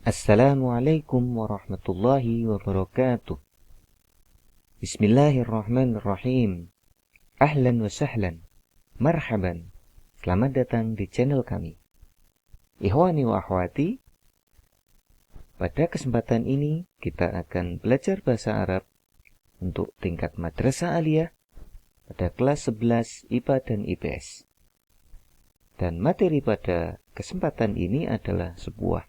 Assalamualaikum warahmatullahi wabarakatuh. Bismillahirrahmanirrahim. Ahlan wa sahlan. Marhaban. Selamat datang di channel kami. Ikhwani wa akhwati, pada kesempatan ini kita akan belajar bahasa Arab untuk tingkat madrasah aliyah pada kelas 11 IPA dan IPS. Dan materi pada kesempatan ini adalah sebuah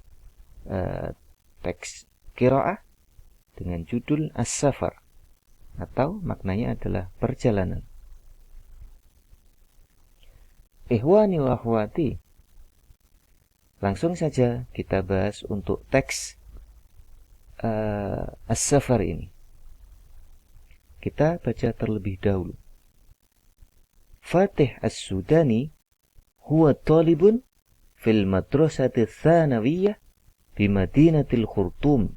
teks qiraah dengan judul As-Safar, atau maknanya adalah perjalanan. Ikhwani wa akhwati, langsung saja kita bahas untuk teks As-Safar ini. Kita baca terlebih dahulu. Fatih As-Sudani huwa talibun fil madrasati tsanawiyah bi Madinatil Khurtum.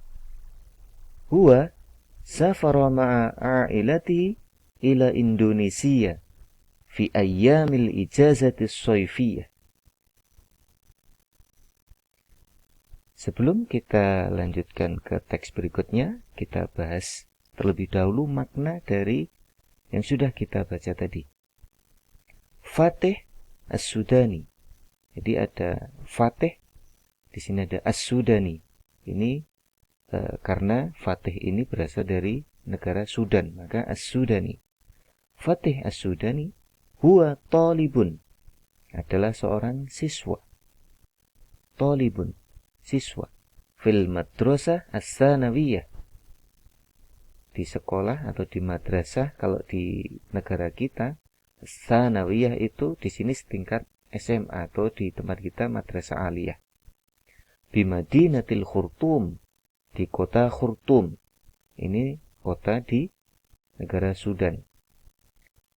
Huwa safara ma'a a'ilatihi ila Indonesia fi ayyamil ijazati as-sayfiyah. Sebelum kita lanjutkan ke teks berikutnya, kita bahas terlebih dahulu makna dari yang sudah kita baca tadi. Fatih As-Sudani. Jadi ada Fatih, di sini ada As-Sudani. Ini karena Fatih ini berasal dari negara Sudan, maka As-Sudani. Fatih As-Sudani huwa talibun, adalah seorang siswa. Talibun, siswa. Fil madrasah as-sanawiyah, di sekolah atau di madrasah. Kalau di negara kita as-sanawiyah itu di sini setingkat SMA, atau di tempat kita madrasah aliyah. Bi Madinatil Khurtum, di kota Khurtum. Ini kota di negara Sudan.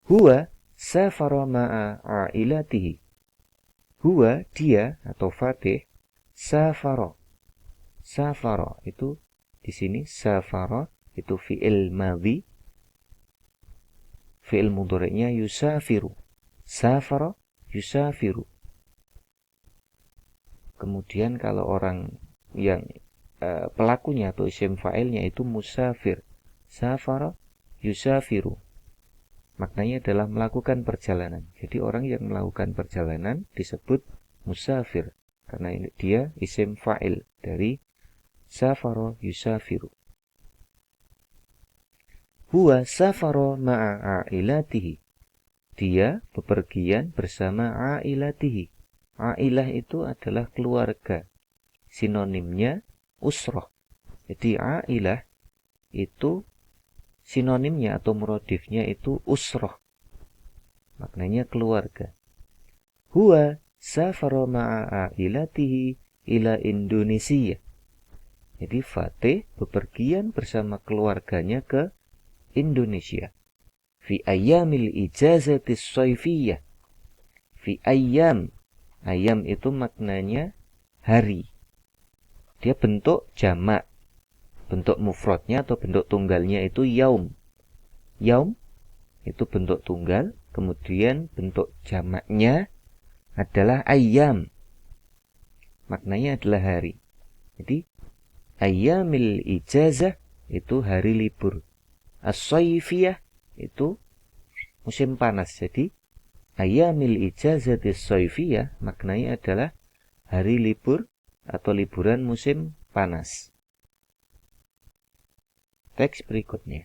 Huwa safara ma'a a'ilatihi. Huwa, dia atau Fatih, safara. Safara itu di sini safara itu fi'il madhi. Fi'il mudhari'nya yusafiru. Safara yusafiru. Kemudian kalau orang yang pelakunya atau isim fa'ilnya itu musafir. Safara yusafiru. Maknanya adalah melakukan perjalanan. Jadi orang yang melakukan perjalanan disebut musafir, karena dia isim fa'il dari safara yusafiru. Huwa safara ma'a a'ilatihi. Dia bepergian bersama a'ilatihi. A'ilah itu adalah keluarga. Sinonimnya usrah. Jadi a'ilah itu sinonimnya atau muradifnya itu usrah. Maknanya keluarga. Huwa safara ma'a a'ilatihi ila Indonesia. Jadi Fatih bepergian bersama keluarganya ke Indonesia. Fi ayyamil ijazati as-sayfiyah. Fi ayyam. Ayam itu maknanya hari. Dia bentuk jamak. Bentuk mufradnya atau bentuk tunggalnya itu yaum. Yaum itu bentuk tunggal. Kemudian bentuk jamaknya adalah ayyam. Maknanya adalah hari. Jadi ayyamil ijazah itu hari libur. As-sayfiyah itu musim panas. Jadi ayyamil ijazati as-sayfiyah maknanya adalah hari libur atau liburan musim panas. Teks berikutnya.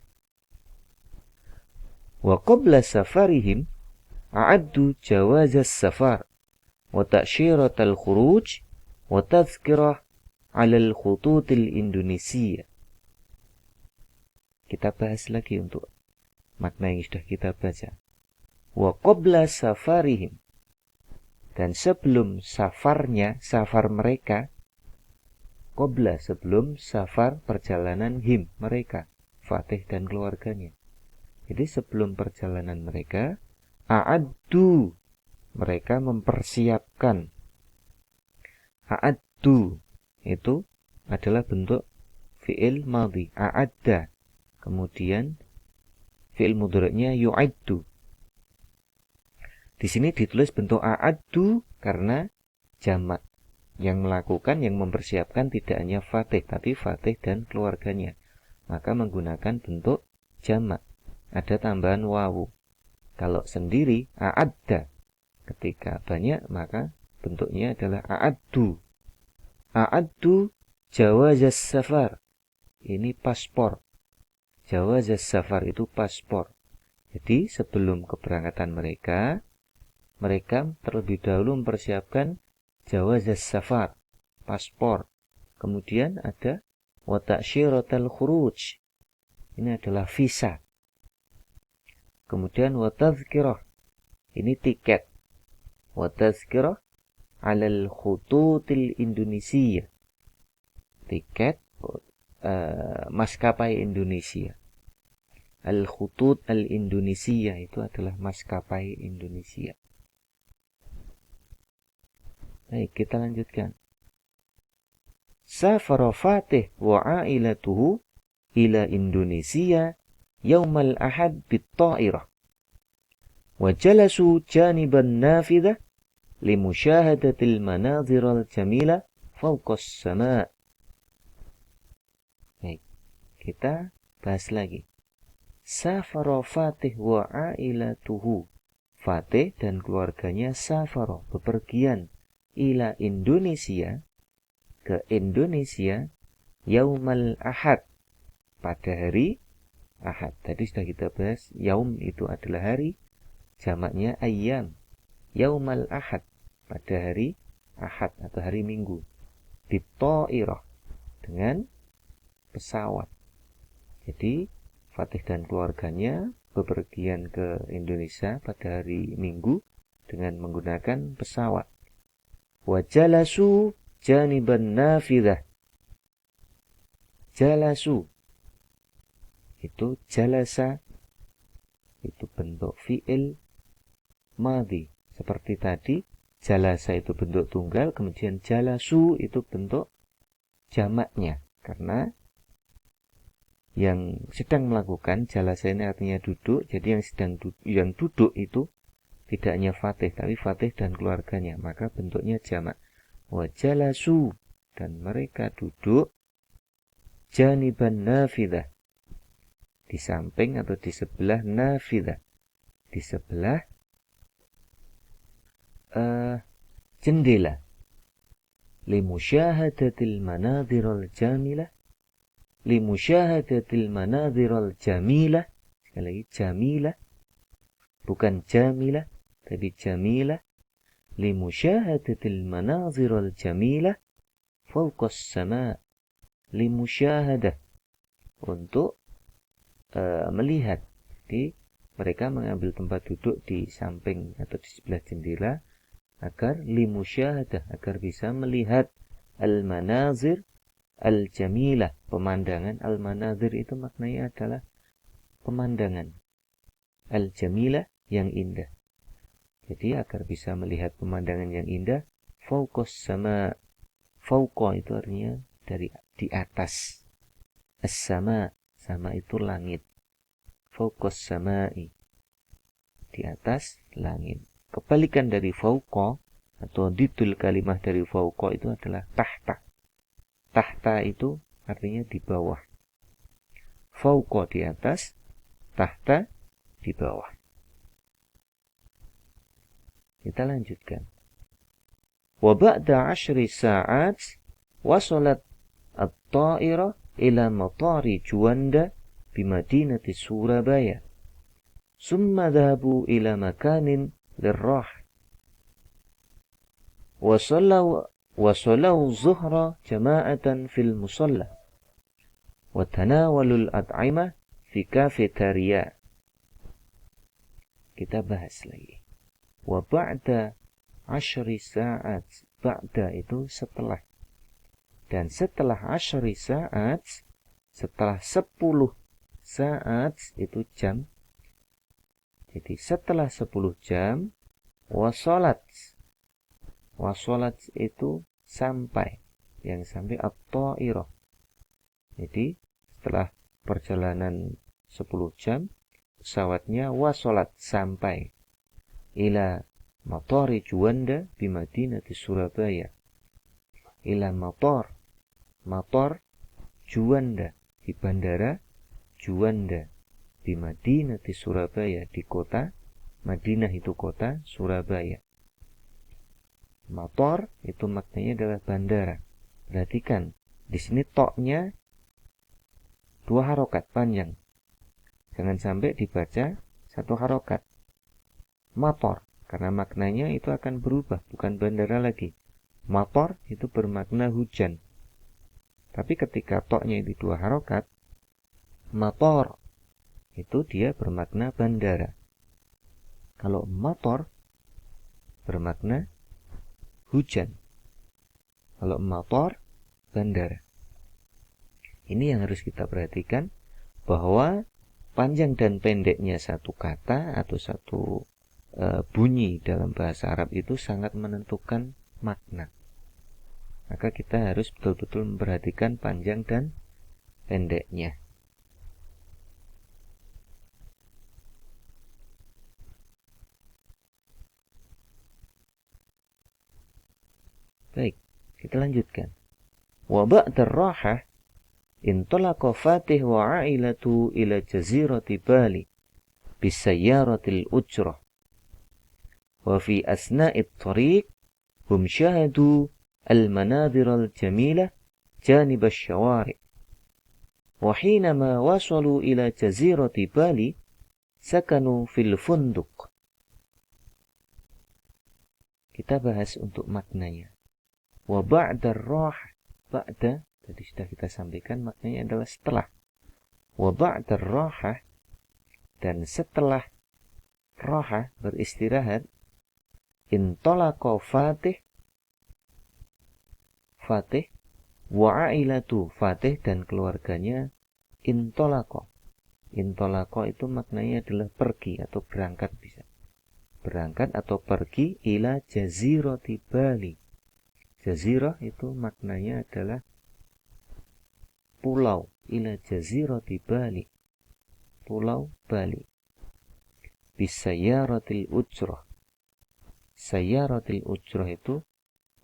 Wa qabla safarihim a'addu jawaz as-safar wa ta'syirat al-khuruj wa tadhkirah 'ala al-khutut al-Indonesia. Kita bahas lagi untuk makna yang sudah kita baca. Wa qabla safarihim, dan sebelum safarnya, safar mereka. Qabla, sebelum safar perjalanan him, mereka, Fatih dan keluarganya. Jadi sebelum perjalanan mereka, a'addu, mereka mempersiapkan. A'addu itu adalah bentuk fi'il madhi, a'adda. Kemudian fi'il mudhari'nya yu'addu. Di sini ditulis bentuk a'addu karena jamak. Yang melakukan, yang mempersiapkan tidak hanya Fatih, tapi Fatih dan keluarganya. Maka menggunakan bentuk jamak. Ada tambahan wawu. Kalau sendiri, a'adda. Ketika banyak, maka bentuknya adalah a'addu. A'addu jawazas safar. Ini paspor. Jawazas safar itu paspor. Jadi sebelum keberangkatan mereka terlebih dahulu mempersiapkan jawazas safar, paspor. Kemudian ada wa ta'syiratal khuruj. Ini adalah visa. Kemudian wa tadhkirah. Ini tiket. Wa tadhkirah 'alal khututil Indonesia. Tiket maskapai Indonesia. Al-Khutut Al-Indonesia itu adalah maskapai Indonesia. Baik, kita lanjutkan. Safara Fatih wa ailatuhu ila Indonesia yaumal ahad bit-ta'irah. Wa jalasu janiban nafidah limusyahadatil manadhiral jamila fawqas sama'. Baik, kita bahas lagi. Safara Fatih wa ailatuhu. Fatih dan keluarganya safara, bepergian ila Indonesia, ke Indonesia, yaumal ahad, pada hari ahad. Tadi sudah kita bahas, yaum itu adalah hari, jamaknya ayyam. Yaumal ahad, pada hari ahad atau hari minggu. Bit-ta'irah, dengan pesawat. Jadi Fatih dan keluarganya bepergian ke Indonesia pada hari Minggu dengan menggunakan pesawat. Wa jalasu janiban nafidah. Jalasu itu jalasa, itu bentuk fi'il madhi. Seperti tadi, jalasa itu bentuk tunggal, kemudian jalasu itu bentuk jamaknya. Karena yang sedang melakukan jalasa ini artinya duduk, jadi yang duduk itu tidak hanya Fatih, tapi Fatih dan keluarganya, maka bentuknya jamak. Wa jalasu, dan mereka duduk janiban nafidah, di samping atau di sebelah nafidah, di sebelah jendela. Limusyahadatil manadhirul jamilah, limusyahadatil manadhirul jamilah. Sekali lagi, jamilah, bukan jamilah, tapi jamilah. Limusyahadatil manadhirul jamilah fawqas sama'. Limusyahadah, untuk melihat. Jadi mereka mengambil tempat duduk di samping atau di sebelah jendela agar limusyahadah, agar bisa melihat al-manazir al-jamilah, pemandangan. Al-manazir itu maknanya adalah pemandangan. Al-jamilah, yang indah. Jadi agar bisa melihat pemandangan yang indah, fawqas sama'. Fawqa itu artinya dari di atas. As-sama', sama itu langit. Fawqas sama'i, di atas langit. Kebalikan dari fawqa atau didul kalimah dari fawqa itu adalah tahta. Tahta itu artinya di bawah. Fawqa di atas, tahta di bawah. Kita lanjutkan. Wa ba'da 10 sa'at wasalat at-ta'irah ila matari Juanda bimadinati Surabaya. Summa dhahabu ila makanin lirrah. Wasalau zuhra jama'atan fil musalla. Watanawalul at'imah fi kafetaria. Kita bahas lagi. Wa ba'da 10 sa'at. Ba'da itu setelah. Dan setelah 10 sa'at, setelah 10 saat itu jam. Jadi setelah 10 jam, wasolat. Wasolat itu sampai. Yang sampai at-ta'irah. Jadi setelah perjalanan 10 jam, pesawatnya wasolat sampai. Ila matari Juanda bimadinati Surabaya. ila mator. Mator Juanda di bandara Juanda, di Madinah di Surabaya, di kota Madinah itu kota Surabaya. Mator itu maknanya adalah bandara. Perhatikan di sini toknya 2 harokat panjang. Jangan sampai dibaca 1 harokat. Mator, karena maknanya itu akan berubah, bukan bandara lagi. Mator itu bermakna hujan. Tapi ketika toknya itu 2 harokat, mator itu dia bermakna bandara. Kalau mator bermakna hujan. Kalau mator bandara. Ini yang harus kita perhatikan, bahwa panjang dan pendeknya satu kata atau satu bunyi dalam bahasa Arab itu sangat menentukan makna. Maka kita harus betul-betul memperhatikan panjang dan pendeknya. Baik, kita lanjutkan. Wa ba'da rahah intalaqa Fatih wa ailatu ila jazirati Bali bisayyaratil ujrah. Wa fi asna'it tariq hum syahadu المناظر الجميلة جانب الشوارع. وحينما وصلوا إلى جزيرة بالي سكنوا في الفندق. Kita bahas untuk maknanya. Wa ba'da rah, ba'da tadi sudah kita sampaikan maknanya adalah setelah. Wa ba'da rahah, dan setelah rahah beristirahat, intalaqa Fatih wa ailatu, Fatih dan keluarganya intolako. Intolako itu maknanya adalah pergi atau berangkat, bisa berangkat atau pergi ila jazirati Bali. Jazirah itu maknanya adalah pulau, ila jazirati Bali, pulau Bali. Bisayyaratil ujrah. Sayyaratil ujrah itu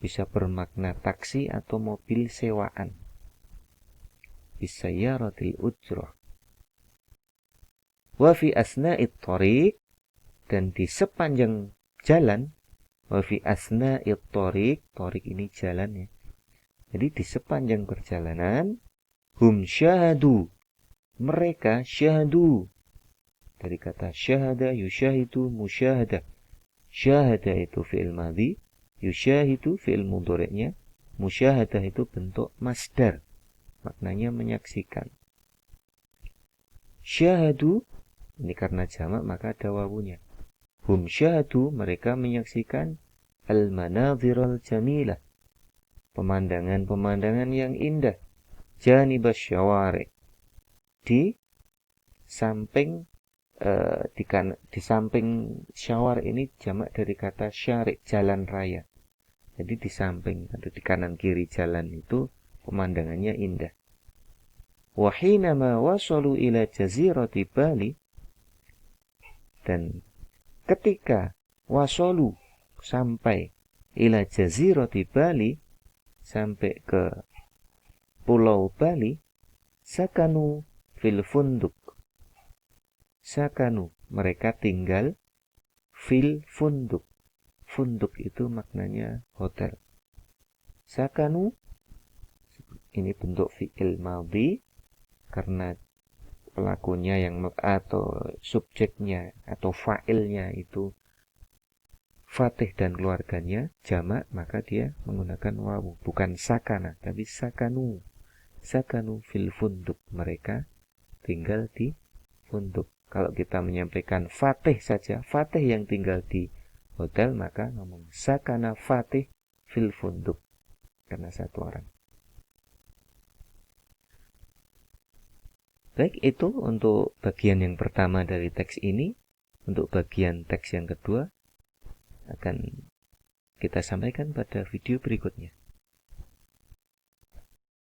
bisa bermakna taksi atau mobil sewaan. Bisayyaratil ujrah. Wa fi asna'it tariq, dan di sepanjang jalan. Wa fi asna'it tariq, tariq ini jalan ya. Jadi di sepanjang perjalanan, hum syahadu, mereka syahadu. Dari kata syahada, yusyahidu, musyahada. Syahada itu fi'il madhi, yusyahidu fi'il mudhari'nya, musyahadah itu bentuk masdar, maknanya menyaksikan. Syahadu ini karena jamak maka ada wawunya. Hum syahadu, mereka menyaksikan al-manadhiral jamilah, pemandangan-pemandangan yang indah. Janibas syawari, di samping di samping syawar ini jamak dari kata syari, jalan raya. Jadi di samping atau di kanan kiri jalan itu pemandangannya indah. Wa hinama wasalu ila jazirati Bali, dan ketika wasalu sampai ila jazirati Bali, sampai ke pulau Bali, sakanu fil funduk. Sakanu, mereka tinggal fil funduk. Funduk itu maknanya hotel. Sakanu ini bentuk fi'il madhi karena pelakunya yang atau subjeknya atau fa'ilnya itu Fatih dan keluarganya jamak, maka dia menggunakan wawu, bukan sakana tapi sakanu. Sakanu fil funduk, mereka tinggal di funduk. Kalau kita menyampaikan Fatih saja, Fatih yang tinggal di hotel, maka ngomong sakana Fatih fil funduk, karena satu orang. Baik, itu untuk bagian yang pertama dari teks ini. Untuk bagian teks yang kedua akan kita sampaikan pada video berikutnya.